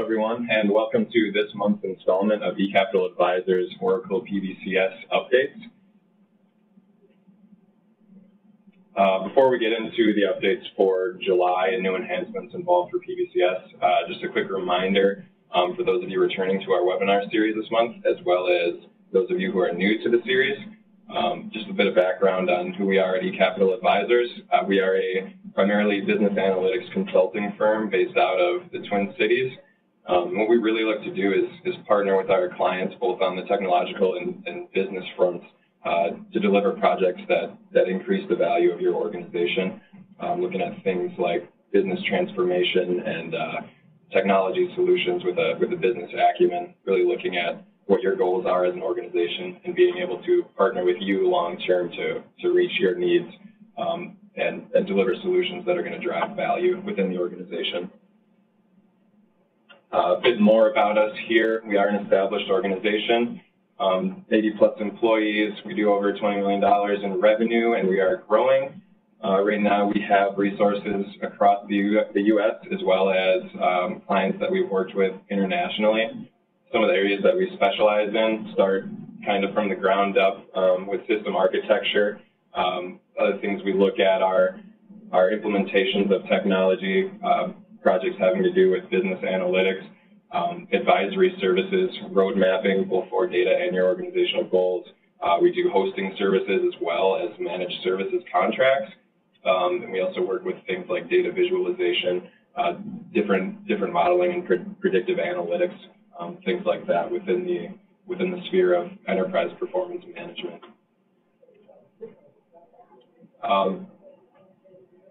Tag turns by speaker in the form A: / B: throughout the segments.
A: everyone, and welcome to this month's installment of eCapital Advisors Oracle PBCS updates. Before we get into the updates for July and new enhancements involved for PBCS, just a quick reminder for those of you returning to our webinar series this month, as well as those of you who are new to the series. Just a bit of background on who we are at eCapital Advisors. We are a primarily business analytics consulting firm based out of the Twin Cities. What we really look to do is partner with our clients both on the technological and business fronts to deliver projects that increase the value of your organization, looking at things like business transformation and technology solutions with a business acumen, really looking at what your goals are as an organization and being able to partner with you long-term to reach your needs and deliver solutions that are going to drive value within the organization. A bit more about us here. We are an established organization, 80+ employees. We do over $20 million in revenue, and we are growing. Right now, we have resources across the U.S. as well as clients that we've worked with internationally. Some of the areas that we specialize in start kind of from the ground up with system architecture. Other things we look at are implementations of technology, projects having to do with business analytics, advisory services, road mapping, both for data and your organizational goals. We do hosting services as well as managed services contracts. And we also work with things like data visualization, different modeling and predictive analytics. Things like that within the sphere of enterprise performance management.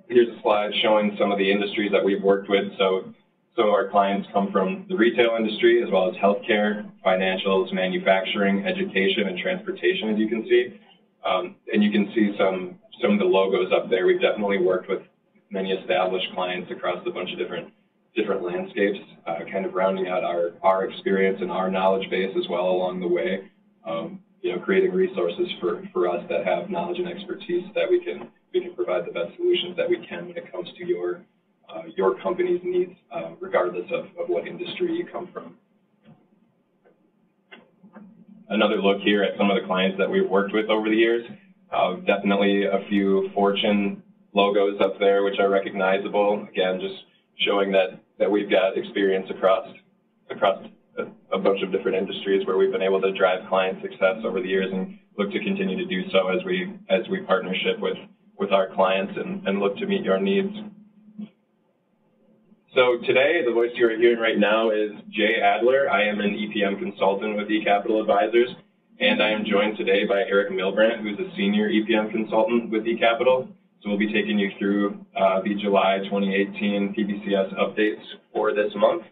A: Here's a slide showing some of the industries that we've worked with. So some of our clients come from the retail industry as well as healthcare, financials, manufacturing, education, and transportation, as you can see. And you can see some of the logos up there. We've definitely worked with many established clients across a bunch of different landscapes, kind of rounding out our experience and our knowledge base as well along the way, creating resources for us that have knowledge and expertise that we can provide the best solutions that we can when it comes to your company's needs, regardless of what industry you come from. Another look here at some of the clients that we've worked with over the years. Definitely a few Fortune logos up there which are recognizable. Again, just showing that we've got experience across a bunch of different industries where we've been able to drive client success over the years and look to continue to do so as we partnership with our clients and look to meet your needs. So today, the voice you're hearing right now is Jay Adler. I am an EPM consultant with eCapital Advisors, and I am joined today by Eric Milbrandt, who's a senior EPM consultant with eCapital. So we'll be taking you through the July 2018 PBCS updates for this month.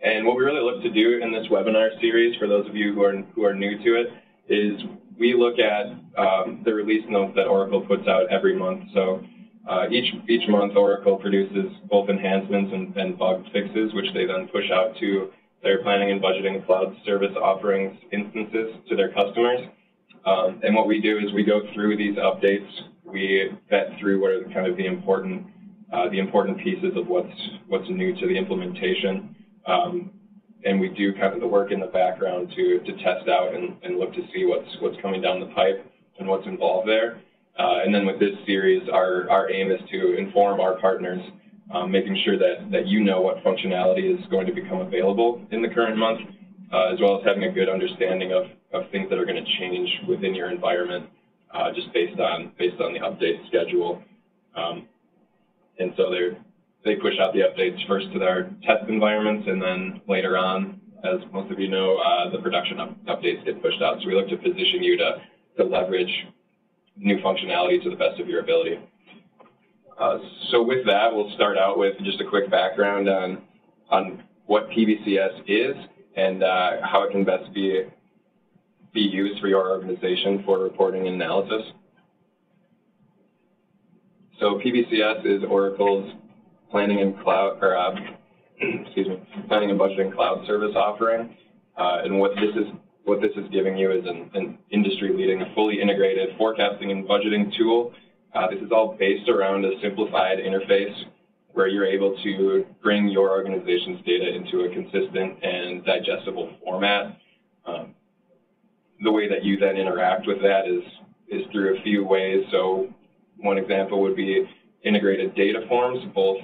A: And what we really look to do in this webinar series, for those of you who are new to it, is we look at the release notes that Oracle puts out every month. So each month, Oracle produces both enhancements and bug fixes, which they then push out to their planning and budgeting cloud service offerings instances to their customers. And what we do is we go through these updates. We vet through what are kind of the important pieces of what's new to the implementation, and we do kind of the work in the background to test out and look to see what's coming down the pipe and what's involved there. And then with this series, our aim is to inform our partners, making sure that you know what functionality is going to become available in the current month, as well as having a good understanding of things that are going to change within your environment, just based on the update schedule. And so they push out the updates first to their test environments, and then later on, as most of you know, the production updates get pushed out. So we look to position you to leverage new functionality to the best of your ability. So with that, we'll start out with just a quick background on what PBCS is and how it can best be used for your organization for reporting and analysis. So PBCS is Oracle's planning and budgeting cloud service offering, and what this is giving you is an industry-leading, fully integrated forecasting and budgeting tool. This is all based around a simplified interface where you're able to bring your organization's data into a consistent and digestible format. The way that you then interact with that is through a few ways. So one example would be integrated data forms, both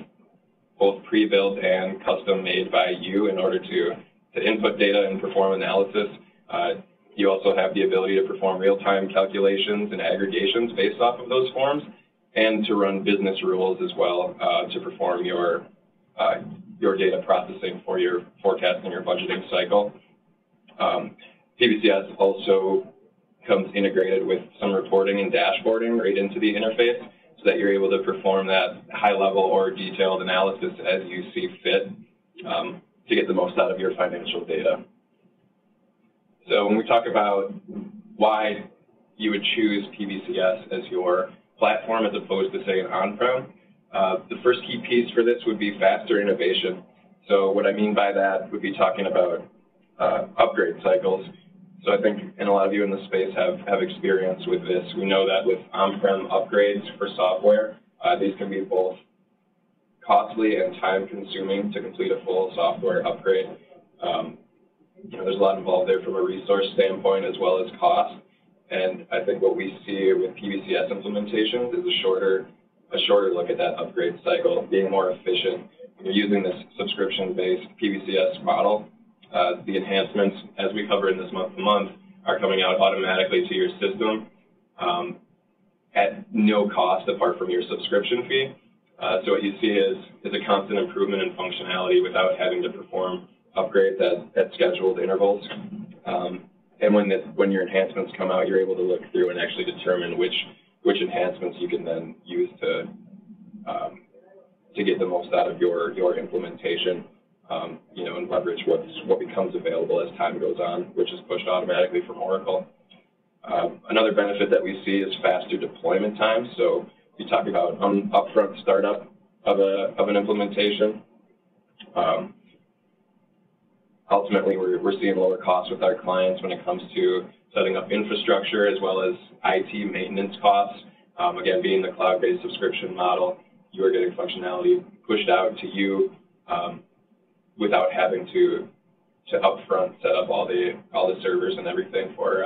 A: pre-built and custom made by you in order to input data and perform analysis. You also have the ability to perform real-time calculations and aggregations based off of those forms, and to run business rules as well to perform your data processing for your forecasting or budgeting cycle. PBCS also comes integrated with some reporting and dashboarding right into the interface, so that you're able to perform that high-level or detailed analysis as you see fit to get the most out of your financial data. So when we talk about why you would choose PBCS as your platform as opposed to, say, an on-prem, the first key piece for this would be faster innovation. So what I mean by that would be talking about upgrade cycles. So I think, and a lot of you in the space have experience with this. We know that with on-prem upgrades for software, these can be both costly and time-consuming to complete a full software upgrade. There's a lot involved there from a resource standpoint as well as cost. And I think what we see with PBCS implementations is a shorter look at that upgrade cycle, being more efficient. When you're using this subscription-based PBCS model, the enhancements, as we cover in this month-to-month, are coming out automatically to your system at no cost apart from your subscription fee. So what you see is a constant improvement in functionality without having to perform upgrades at scheduled intervals. And when your enhancements come out, you're able to look through and actually determine which enhancements you can then use to get the most out of your implementation. And leverage what becomes available as time goes on, which is pushed automatically from Oracle. Another benefit that we see is faster deployment time. So you talk about upfront startup of an implementation. Ultimately, we're seeing lower costs with our clients when it comes to setting up infrastructure as well as IT maintenance costs. Again, being the cloud-based subscription model, you are getting functionality pushed out to you without having to upfront set up all the servers and everything for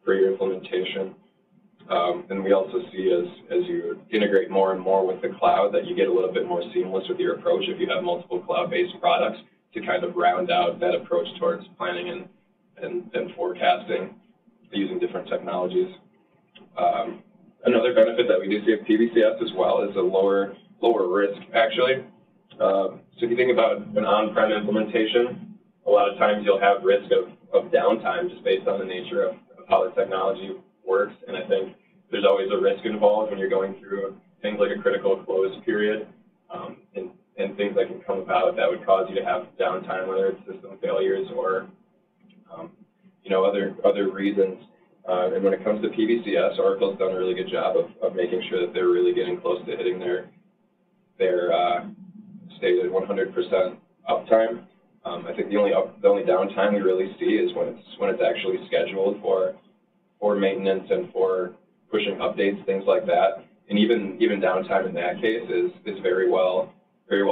A: your implementation. And we also see as you integrate more and more with the cloud that you get a little bit more seamless with your approach if you have multiple cloud-based products to kind of round out that approach towards planning and forecasting using different technologies. Another benefit that we do see of PBCS as well is a lower risk, actually. So if you think about an on-prem implementation, a lot of times you'll have risk of downtime just based on the nature of how the technology works. And I think there's always a risk involved when you're going through things like a critical close period and things that can come about that would cause you to have downtime, whether it's system failures or other reasons. And when it comes to PBCS, Oracle's done a really good job of making sure that they're really getting close to hitting their stated 100% uptime. I think the only downtime we really see is when it's actually scheduled for maintenance and for pushing updates, things like that. And even downtime in that case is very well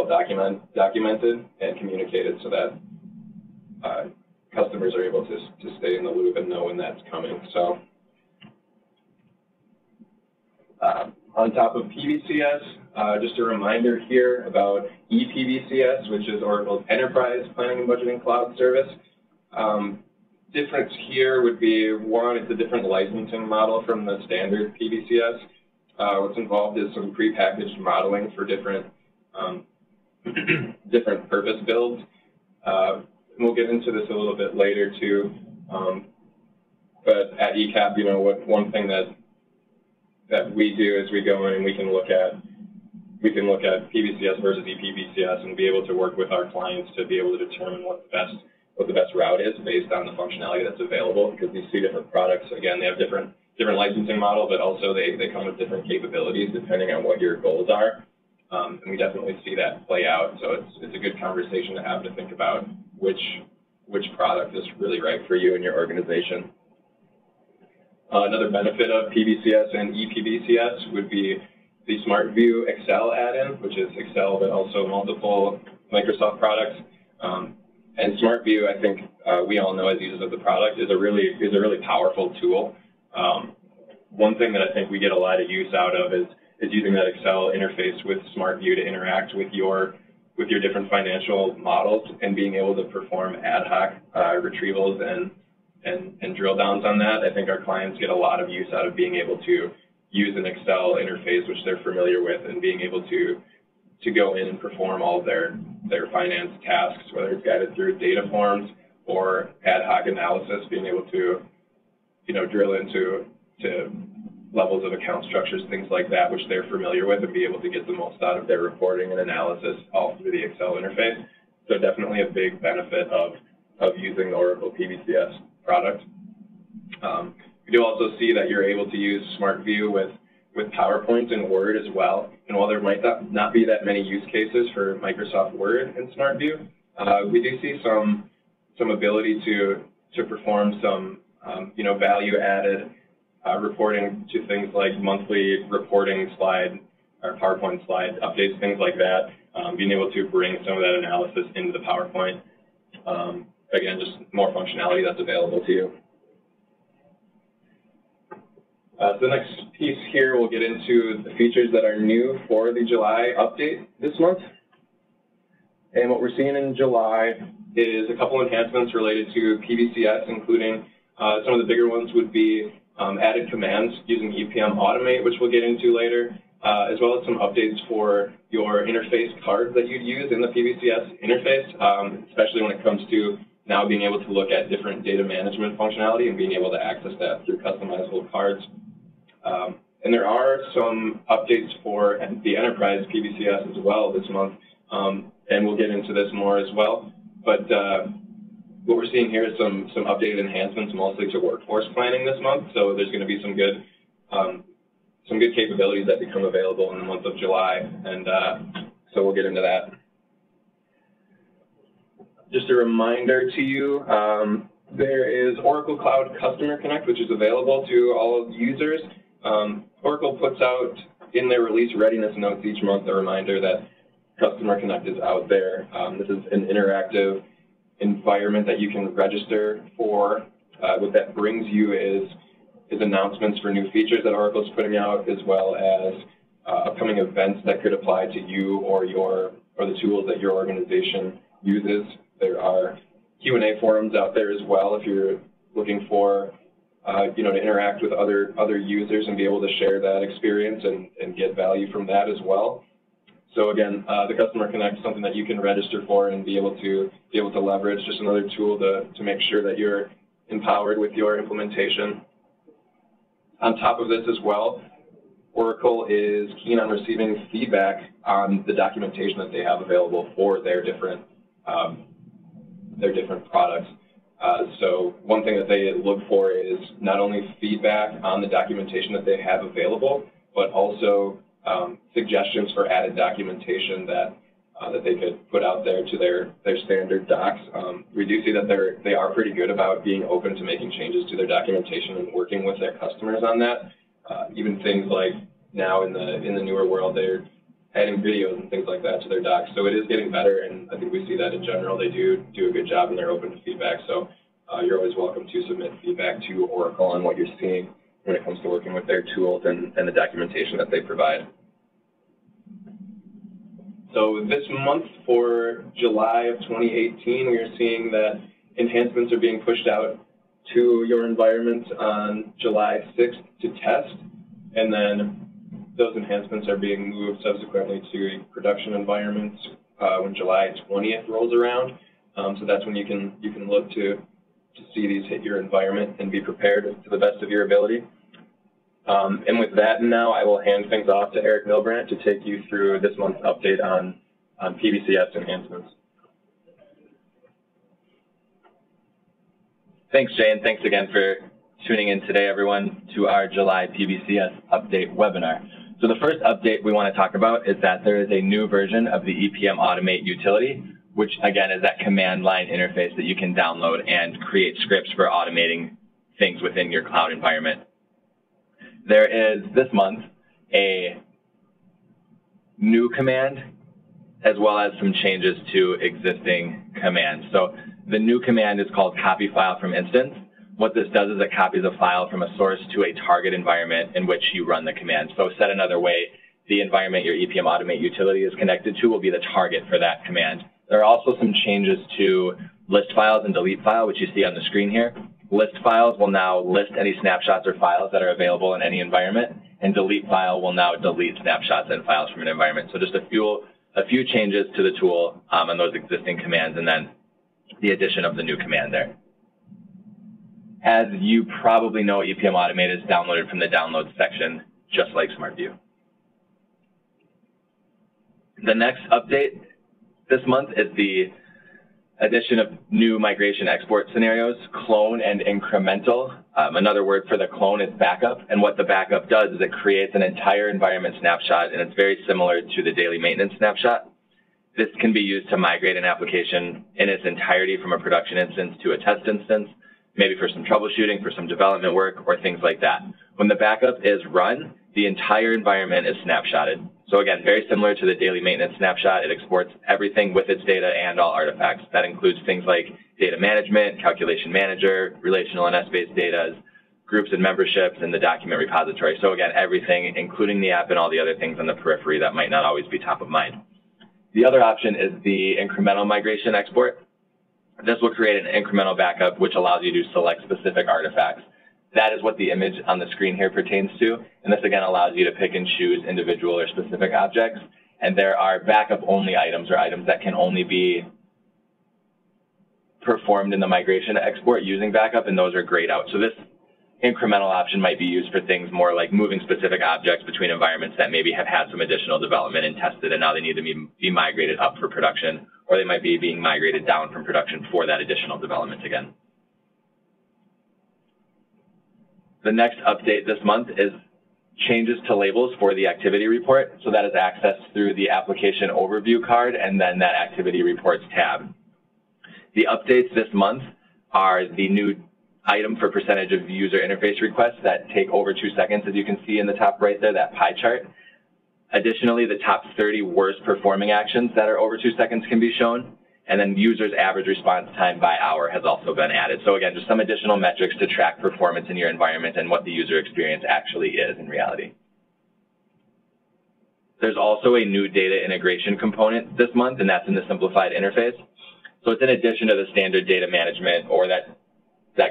A: documented and communicated so that customers are able to stay in the loop and know when that's coming. So on top of PBCS, just a reminder here about EPBCS, which is Oracle's Enterprise Planning and Budgeting Cloud Service. Difference here would be, one, it's a different licensing model from the standard PBCS. What's involved is some prepackaged modeling for different purpose builds. We'll get into this a little bit later too. But at eCap, one thing that we do is we go in and we can look at PBCS versus EPBCS and be able to work with our clients to be able to determine what the best route is based on the functionality that's available, because these two different products, again, they have different licensing model, but also they come with different capabilities depending on what your goals are. And we definitely see that play out. So it's a good conversation to have to think about which product is really right for you and your organization. Another benefit of PBCS and EPBCS would be the SmartView Excel add-in, which is Excel but also multiple Microsoft products. And SmartView, I think we all know as users of the product, is a really powerful tool. One thing that I think we get a lot of use out of is using that Excel interface with SmartView to interact with your different financial models and being able to perform ad hoc retrievals and drill downs on that. I think our clients get a lot of use out of being able to use an Excel interface, which they're familiar with, and being able to go in and perform all of their finance tasks, whether it's guided through data forms or ad hoc analysis, being able to, drill into levels of account structures, things like that, which they're familiar with, and be able to get the most out of their reporting and analysis all through the Excel interface. So definitely a big benefit of using the Oracle PBCS product. We do also see that you're able to use SmartView with PowerPoint and Word as well. And while there might not be that many use cases for Microsoft Word and SmartView, we do see some ability to perform some value-added reporting to things like monthly reporting slide or PowerPoint slide updates, things like that, being able to bring some of that analysis into the PowerPoint. Again, just more functionality that's available to you. The next piece here, we'll get into the features that are new for the July update this month. And what we're seeing in July is a couple enhancements related to PBCS, including some of the bigger ones would be added commands using EPM Automate, which we'll get into later, as well as some updates for your interface cards that you'd use in the PBCS interface, especially when it comes to now being able to look at different data management functionality and being able to access that through customizable cards. And there are some updates for the enterprise PBCS as well this month, and we'll get into this more as well. But what we're seeing here is some updated enhancements mostly to workforce planning this month. So there's going to be some good capabilities that become available in the month of July, and so we'll get into that. Just a reminder to you, there is Oracle Cloud Customer Connect, which is available to all users. Oracle puts out in their release readiness notes each month a reminder that Customer Connect is out there. This is an interactive environment that you can register for. What that brings you is announcements for new features that Oracle's putting out, as well as upcoming events that could apply to you or the tools that your organization uses. There are Q&A forums out there as well if you're looking for to interact with other users and be able to share that experience and get value from that as well. So again, the Customer Connect is something that you can register for and be able to leverage, just another tool to make sure that you're empowered with your implementation. On top of this as well, Oracle is keen on receiving feedback on the documentation that they have available for their different products. So one thing that they look for is not only feedback on the documentation that they have available, but also suggestions for added documentation that they could put out there to their standard docs. We do see that they are pretty good about being open to making changes to their documentation and working with their customers on that. Even things like now in the newer world, they're adding videos and things like that to their docs. So it is getting better, and I think we see that in general. They do a good job, and they're open to feedback. So you're always welcome to submit feedback to Oracle on what you're seeing when it comes to working with their tools and the documentation that they provide. So this month for July of 2018, we are seeing that enhancements are being pushed out to your environment on July 6th to test, and then those enhancements are being moved subsequently to production environments when July 20th rolls around. So that's when you can look to see these hit your environment and be prepared to the best of your ability. And with that now, I will hand things off to Eric Milbrandt to take you through this month's update on PBCS enhancements.
B: Thanks, Jay, and thanks again for tuning in today, everyone, to our July PBCS update webinar. So the first update we want to talk about is that there is a new version of the EPM Automate utility, which again is that command line interface that you can download and create scripts for automating things within your cloud environment. There is this month a new command, as well as some changes to existing commands. So the new command is called copy file from instance. What this does is it copies a file from a source to a target environment in which you run the command. So said another way, the environment your EPM Automate utility is connected to will be the target for that command. There are also some changes to list files and delete file, which you see on the screen here. List files will now list any snapshots or files that are available in any environment, and delete file will now delete snapshots and files from an environment. So just a few changes to the tool on those existing commands, and then the addition of the new command there. As you probably know, EPM Automate is downloaded from the downloads section, just like SmartView. The next update this month is the addition of new migration export scenarios, clone and incremental. Another word for the clone is backup, and what the backup does is it creates an entire environment snapshot, and it's very similar to the daily maintenance snapshot. This can be used to migrate an application in its entirety from a production instance to a test instance, maybe for some troubleshooting, for some development work, or things like that. When the backup is run, the entire environment is snapshotted. So again, very similar to the daily maintenance snapshot, it exports everything with its data and all artifacts. That includes things like data management, calculation manager, relational and S-based data, groups and memberships, and the document repository. So again, everything, including the app and all the other things on the periphery that might not always be top of mind. The other option is the incremental migration export. This will create an incremental backup, which allows you to select specific artifacts. That is what the image on the screen here pertains to. And this, again, allows you to pick and choose individual or specific objects. And there are backup-only items, or items that can only be performed in the migration export using backup, and those are grayed out. So this incremental option might be used for things more like moving specific objects between environments that maybe have had some additional development and tested, and now they need to be migrated up for production, or they might be being migrated down from production for that additional development again. The next update this month is changes to labels for the activity report. So that is accessed through the application overview card and then that activity reports tab. The updates this month are the new item for percentage of user interface requests that take over 2 seconds, as you can see in the top right there, that pie chart. Additionally, the top 30 worst performing actions that are over 2 seconds can be shown. And then users' average response time by hour has also been added. So again, just some additional metrics to track performance in your environment and what the user experience actually is in reality. There's also a new data integration component this month, and that's in the simplified interface. So it's in addition to the standard data management or that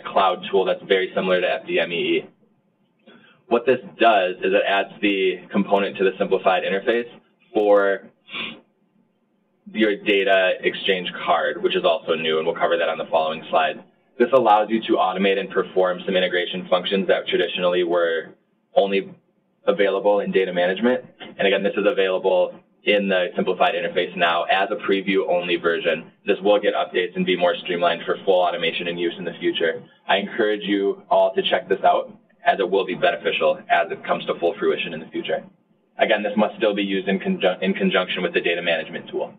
B: cloud tool that's very similar to FDMEE. What this does is it adds the component to the simplified interface for your data exchange card, which is also new, and we'll cover that on the following slide. This allows you to automate and perform some integration functions that traditionally were only available in data management. And again, this is available in the simplified interface now as a preview-only version. This will get updates and be more streamlined for full automation and use in the future. I encourage you all to check this out, as it will be beneficial as it comes to full fruition in the future. Again, this must still be used in conjunction with the data management tool.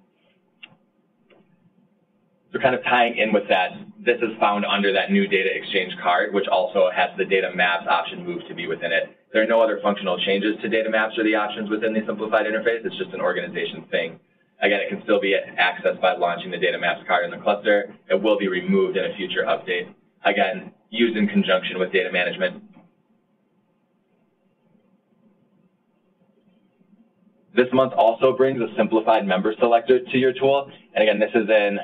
B: So kind of tying in with that, this is found under that new data exchange card, which also has the data maps option moved to be within it. There are no other functional changes to data maps or the options within the simplified interface. It's just an organization thing. Again, it can still be accessed by launching the data maps card in the cluster. It will be removed in a future update. Again, used in conjunction with data management. This month also brings a simplified member selector to your tool. And again, this is in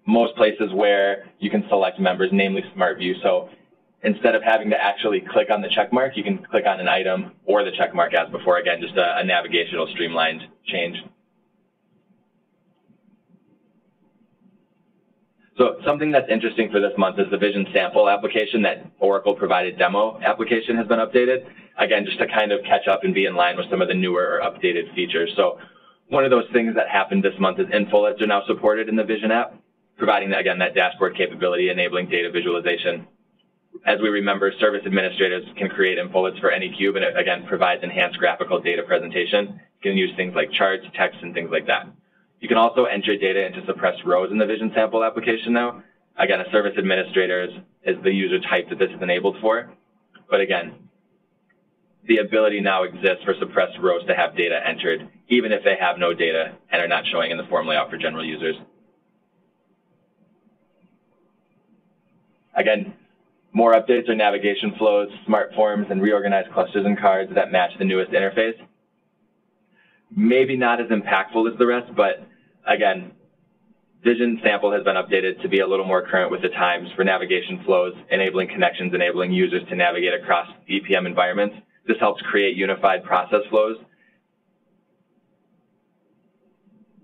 B: most places where you can select members, namely SmartView. So instead of having to actually click on the check mark, you can click on an item or the check mark as before. Again, just a navigational streamlined change. So something that's interesting for this month is the Vision sample application. That Oracle provided demo application has been updated. Again, just to kind of catch up and be in line with some of the newer or updated features. So one of those things that happened this month is infolettes are now supported in the Vision app, providing, again, that dashboard capability, enabling data visualization. As we remember, service administrators can create infolettes for any cube, and it, again, provides enhanced graphical data presentation. You can use things like charts, text, and things like that. You can also enter data into suppressed rows in the Vision sample application now. Again, a service administrator is the user type that this is enabled for. But again, the ability now exists for suppressed rows to have data entered, even if they have no data and are not showing in the form layout for general users. Again, more updates are navigation flows, smart forms, and reorganized clusters and cards that match the newest interface. Maybe not as impactful as the rest, but again, Vision Sample has been updated to be a little more current with the times for navigation flows, enabling connections, enabling users to navigate across EPM environments. This helps create unified process flows.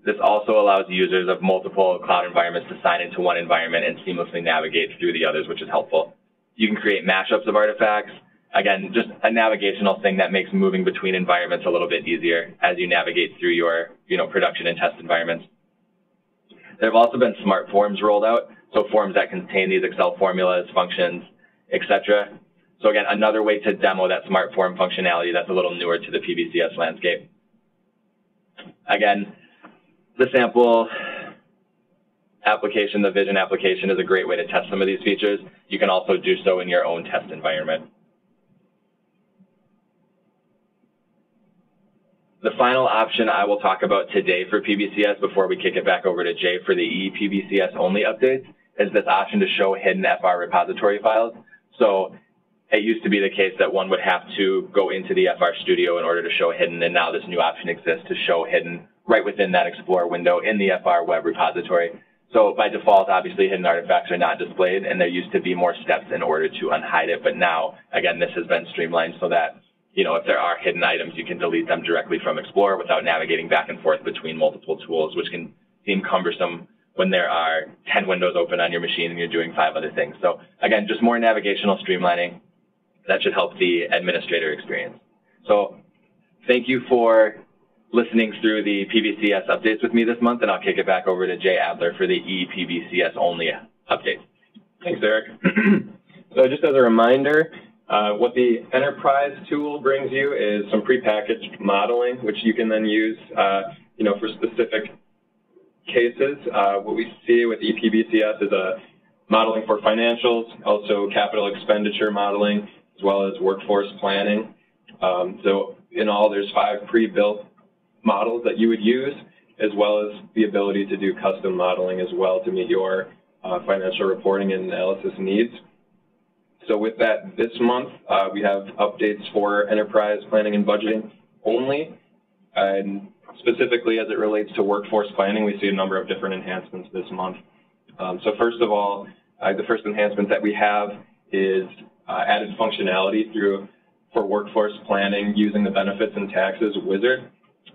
B: This also allows users of multiple cloud environments to sign into one environment and seamlessly navigate through the others, which is helpful. You can create mashups of artifacts. Again, just a navigational thing that makes moving between environments a little bit easier as you navigate through your production and test environments. There have also been smart forms rolled out, so forms that contain these Excel formulas, functions, etc. So again, another way to demo that smart form functionality that's a little newer to the PBCS landscape. Again, the sample application, the Vision application, is a great way to test some of these features. You can also do so in your own test environment. The final option I will talk about today for PBCS before we kick it back over to Jay for the EPBCS only updates is this option to show hidden FR repository files. So it used to be the case that one would have to go into the FR Studio in order to show hidden, and now this new option exists to show hidden right within that Explorer window in the FR web repository. So by default, obviously, hidden artifacts are not displayed, and there used to be more steps in order to unhide it. But now, again, this has been streamlined so that, if there are hidden items, you can delete them directly from Explorer without navigating back and forth between multiple tools, which can seem cumbersome when there are 10 windows open on your machine and you're doing 5 other things. So again, just more navigational streamlining that should help the administrator experience. So thank you for listening through the PBCS updates with me this month, and I'll kick it back over to Jay Adler for the EPBCS only update.
A: Thanks, Eric. So just as a reminder, what the Enterprise tool brings you is some prepackaged modeling, which you can then use, for specific cases. What we see with EPBCS is a modeling for financials, also capital expenditure modeling, as well as workforce planning. So in all, there's 5 pre-built models that you would use, as well as the ability to do custom modeling as well to meet your financial reporting and analysis needs. So with that, this month, we have updates for enterprise planning and budgeting only. And specifically as it relates to workforce planning, we see a number of different enhancements this month. So first of all, the first enhancement that we have is added functionality for workforce planning using the benefits and taxes wizard.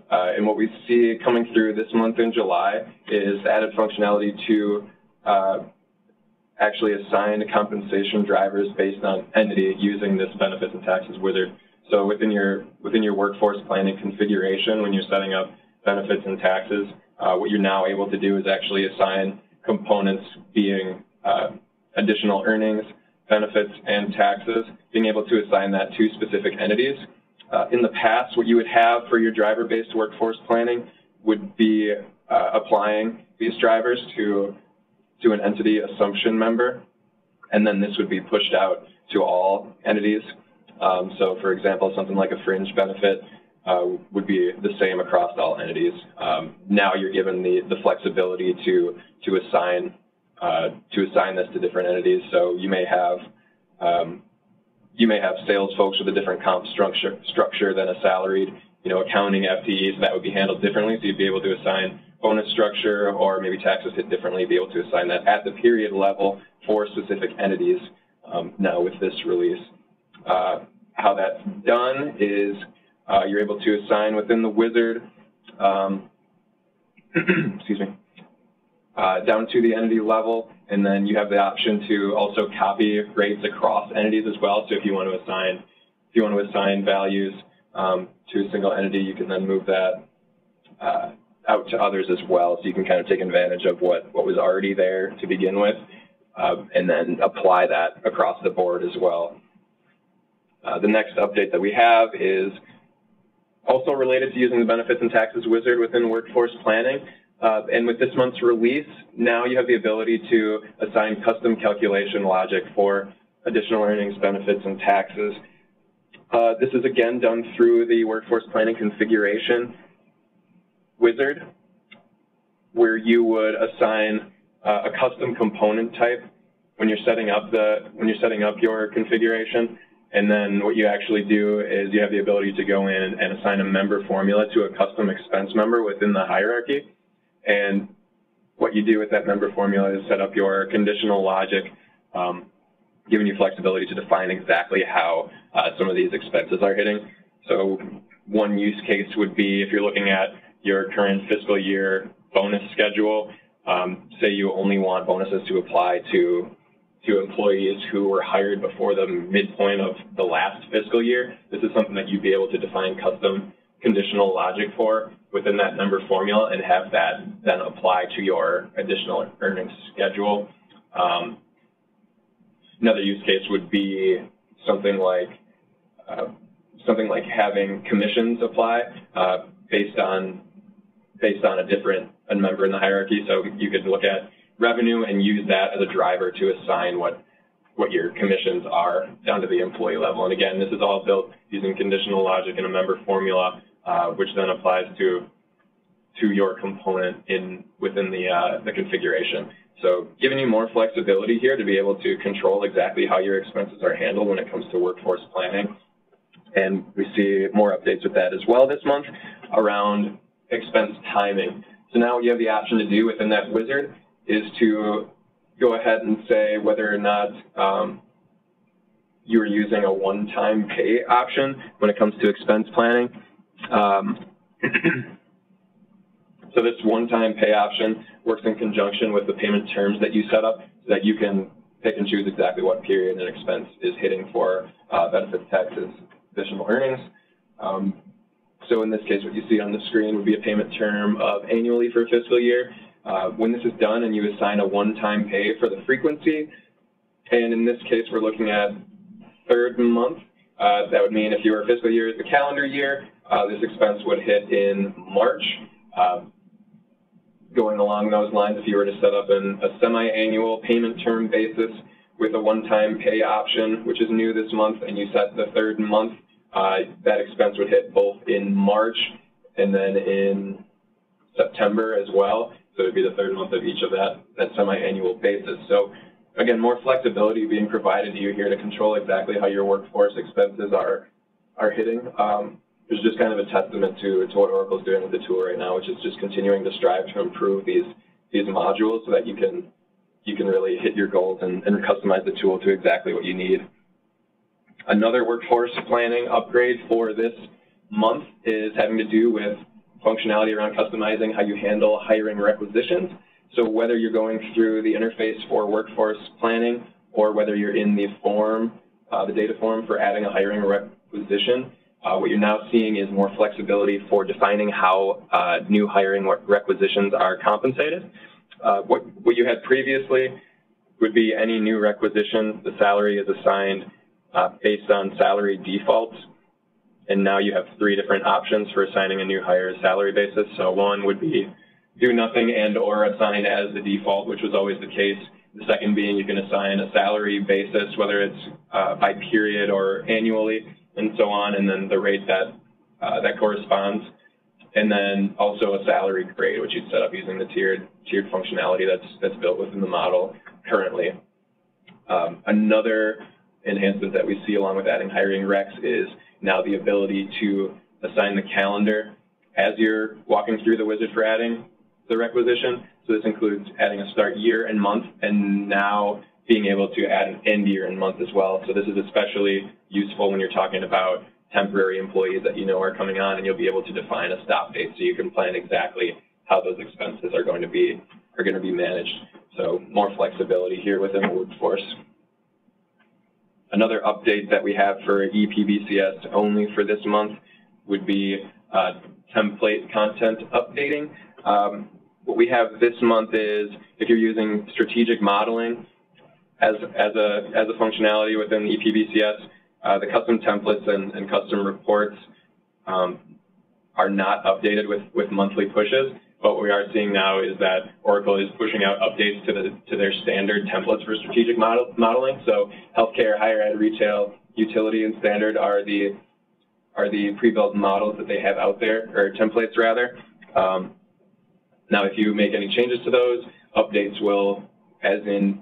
A: And what we see coming through this month in July is added functionality to actually assign compensation drivers based on entity using this benefits and taxes wizard. So within your workforce planning configuration, when you're setting up benefits and taxes, what you're now able to do is actually assign components being additional earnings, benefits, and taxes, being able to assign that to specific entities. In the past, what you would have for your driver-based workforce planning would be applying these drivers to an entity assumption member, and then this would be pushed out to all entities. So, for example, something like a fringe benefit would be the same across all entities. Now you're given the flexibility to assign this to different entities. So you may have sales folks with a different comp structure than a salaried, accounting FTEs, so that would be handled differently. So you'd be able to assign bonus structure, or maybe taxes hit differently, be able to assign that at the period level for specific entities. Now with this release, how that's done is you're able to assign within the wizard, excuse me, down to the entity level, and then you have the option to also copy rates across entities as well. So if you want to assign values to a single entity, you can then move that out to others as well. So you can kind of take advantage of what was already there to begin with, and then apply that across the board as well. The next update that we have is also related to using the benefits and taxes wizard within workforce planning. And with this month's release, now you have the ability to assign custom calculation logic for additional earnings, benefits, and taxes. This is again done through the Workforce Planning Configuration wizard, where you would assign a custom component type when you're setting up your configuration. And then what you actually do is you have the ability to go in and assign a member formula to a custom expense member within the hierarchy. And what you do with that member formula is set up your conditional logic, giving you flexibility to define exactly how some of these expenses are hitting. So one use case would be if you're looking at your current fiscal year bonus schedule, say you only want bonuses to apply to employees who were hired before the midpoint of the last fiscal year. This is something that you'd be able to define custom conditional logic for within that member formula and have that then apply to your additional earnings schedule. Another use case would be something like having commissions apply based on a member in the hierarchy. So you could look at revenue and use that as a driver to assign what your commissions are down to the employee level. And again, this is all built using conditional logic in a member formula, which then applies to your component within the configuration. So giving you more flexibility here to be able to control exactly how your expenses are handled when it comes to workforce planning. And we see more updates with that as well this month around expense timing. So now what you have the option to do within that wizard is to go ahead and say whether or not you are using a one-time pay option when it comes to expense planning. So this one-time pay option works in conjunction with the payment terms that you set up so that you can pick and choose exactly what period an expense is hitting for benefits, taxes, additional earnings. So in this case, what you see on the screen would be a payment term of annually for a fiscal year. When this is done and you assign a one-time pay for the frequency, and in this case, we're looking at third month. That would mean if your fiscal year is the calendar year, this expense would hit in March. Going along those lines, if you were to set up a semi-annual payment term basis with a one-time pay option, which is new this month, and you set the third month, that expense would hit both in March and then in September as well. So it would be the third month of each of that semi-annual basis. So again, more flexibility being provided to you here to control exactly how your workforce expenses are hitting. It's just kind of a testament to what Oracle's doing with the tool right now, which is just continuing to strive to improve these modules so that you can really hit your goals and customize the tool to exactly what you need. Another workforce planning upgrade for this month is having to do with functionality around customizing how you handle hiring requisitions. So whether you're going through the interface for workforce planning or whether you're in the form, the data form for adding a hiring requisition, what you're now seeing is more flexibility for defining how new hiring requisitions are compensated. What you had previously would be any new requisition, the salary is assigned based on salary defaults. And now you have three different options for assigning a new hire's salary basis. So one would be do nothing and or assign as the default, which was always the case. The second being you can assign a salary basis, whether it's by period or annually, and so on, and then the rate that corresponds. And then also a salary grade, which you'd set up using the tiered functionality that's built within the model currently. Another enhancement that we see along with adding hiring recs is now the ability to assign the calendar as you're walking through the wizard for adding the requisition. So this includes adding a start year and month, and now being able to add an end year and month as well. So this is especially useful when you're talking about temporary employees that you know are coming on, and you'll be able to define a stop date so you can plan exactly how those expenses are going to be managed. So more flexibility here within the workforce. Another update that we have for EPBCS only for this month would be template content updating. What we have this month is if you're using strategic modeling as a functionality within EPBCS, the custom templates and custom reports are not updated with monthly pushes. But what we are seeing now is that Oracle is pushing out updates to their standard templates for strategic modeling. So healthcare, higher ed, retail, utility, and standard are the are the pre-built models that they have out there, or templates rather. Now, if you make any changes to those, updates will, as in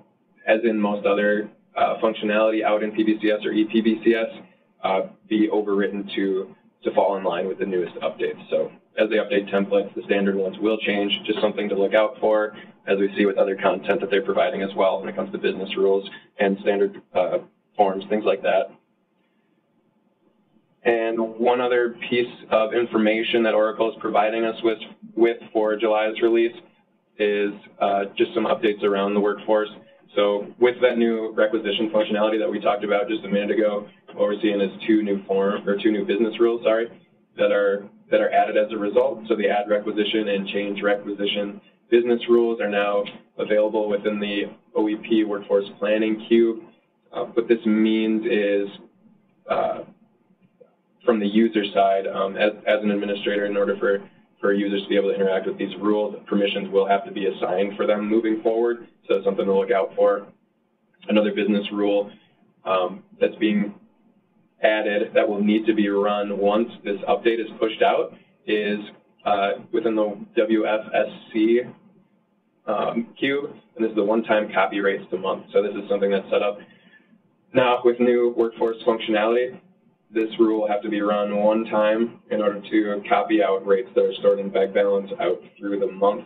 A: most other functionality out in PBCS or EPBCS, be overwritten to fall in line with the newest updates. So as they update templates, the standard ones will change, just something to look out for, as we see with other content that they're providing as well when it comes to business rules and standard forms, things like that. And one other piece of information that Oracle is providing us with for July's release is just some updates around the workforce. So with that new requisition functionality that we talked about just a minute ago, what we're seeing is two new business rules, that are added as a result. So the add requisition and change requisition business rules are now available within the OEP workforce planning queue. What this means is from the user side, as an administrator, in order for users to be able to interact with these rules, permissions will have to be assigned for them moving forward. So something to look out for. Another business rule that's being added that will need to be run once this update is pushed out is within the WFSC queue, and this is the one-time copy rates to month. So this is something that's set up now with new workforce functionality. This rule will have to be run one time in order to copy out rates that are stored in bank balance out through the month.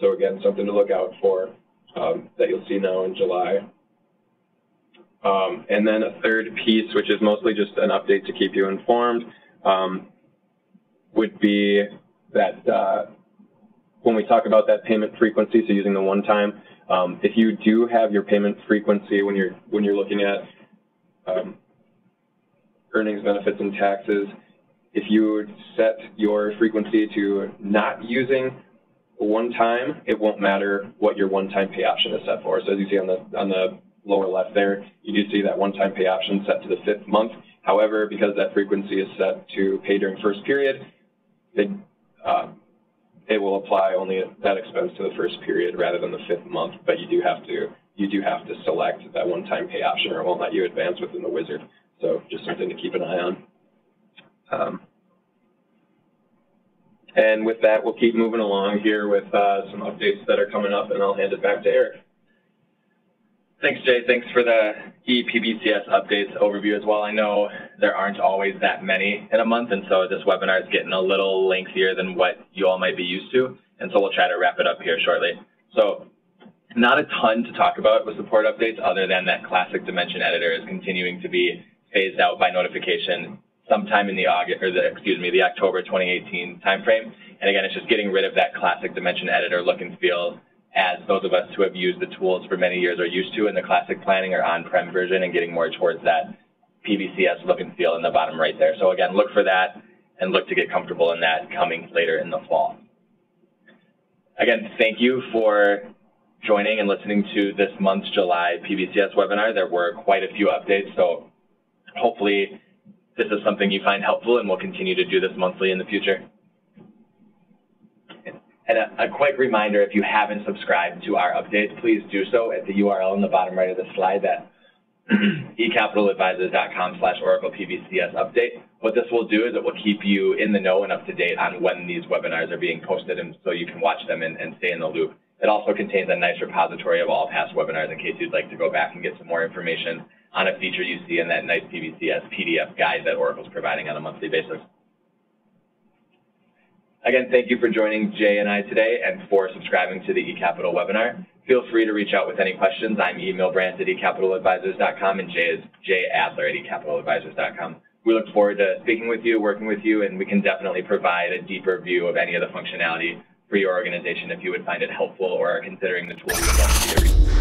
A: So again, something to look out for that you'll see now in July. And then a third piece, which is mostly just an update to keep you informed, would be that when we talk about that payment frequency, so using the one time, if you do have your payment frequency when you're looking at earnings, benefits, and taxes, if you set your frequency to not using one time, it won't matter what your one-time pay option is set for. So as you see on the lower left there, you do see that one-time pay option set to the 5th month. However, because that frequency is set to pay during first period, it will apply only that expense to the first period rather than the 5th month. But you do have to select that one-time pay option, or it won't let you advance within the wizard. So just something to keep an eye on. And with that, we'll keep moving along here with some updates that are coming up, and I'll hand it back to Eric.
B: Thanks, Jay. Thanks for the EPBCS updates overview as well. I know there aren't always that many in a month, and so this webinar is getting a little lengthier than what you all might be used to, and so we'll try to wrap it up here shortly. So not a ton to talk about with support updates other than that classic dimension editor is continuing to be phased out by notification sometime in the October 2018 timeframe. And again, it's just getting rid of that classic dimension editor look and feel, as those of us who have used the tools for many years are used to in the classic planning or on-prem version, and getting more towards that PBCS look and feel in the bottom right there. So again, look for that and look to get comfortable in that coming later in the fall. Again, thank you for joining and listening to this month's July PBCS webinar. There were quite a few updates, so hopefully this is something you find helpful, and we'll continue to do this monthly in the future. And a quick reminder, if you haven't subscribed to our updates, please do so at the URL in the bottom right of the slide, that eCapitalAdvisors.com/Oracle PBCS update. What this will do is it will keep you in the know and up to date on when these webinars are being posted, and so you can watch them and stay in the loop. It also contains a nice repository of all past webinars in case you'd like to go back and get some more information on a feature you see in that nice PBCS PDF guide that Oracle's providing on a monthly basis. Again, thank you for joining Jay and I today and for subscribing to the eCapital webinar. Feel free to reach out with any questions. I'm emailbrant@eCapitalAdvisors.com, and Jay is jadler@eCapitalAdvisors.com. We look forward to speaking with you, working with you, and we can definitely provide a deeper view of any of the functionality for your organization if you would find it helpful or are considering the tool you would love to see.